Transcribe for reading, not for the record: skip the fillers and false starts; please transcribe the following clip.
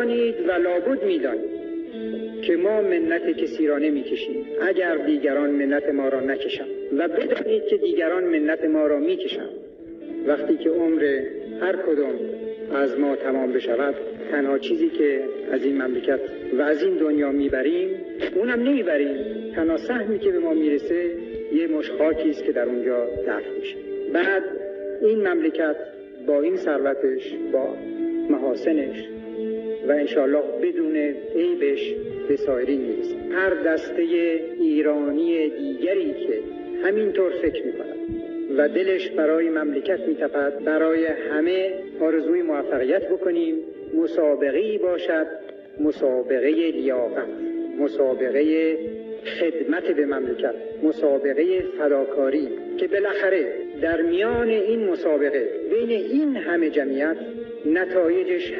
بدانید و لابد می‌دانید که ما منت کسی را نمی‌کشیم اگر دیگران منت ما را نکشند و بدانید که دیگران منت ما را می‌کشند. وقتی که عمر هر کدام از ما تمام بشود، تنها چیزی که از این مملکت و از این دنیا میبریم، اونم نمیبریم، تنها سهمی که به ما میرسه یه مش خاکی است که در اونجا دفن میشه. بعد این مملکت با این ثروتش، با محاسنش و انشاءالله بدون عیبش به سایرین میرسه. هر دسته ایرانی دیگری که همینطور فکر میکنه و دلش برای مملکت میتپد، برای همه آرزوی موفقیت بکنیم. مسابقه‌ای باشد، مسابقه لیاقت، مسابقه خدمت به مملکت، مسابقه فداکاری، که بالاخره در میان این مسابقه بین این همه جمعیت نتایجش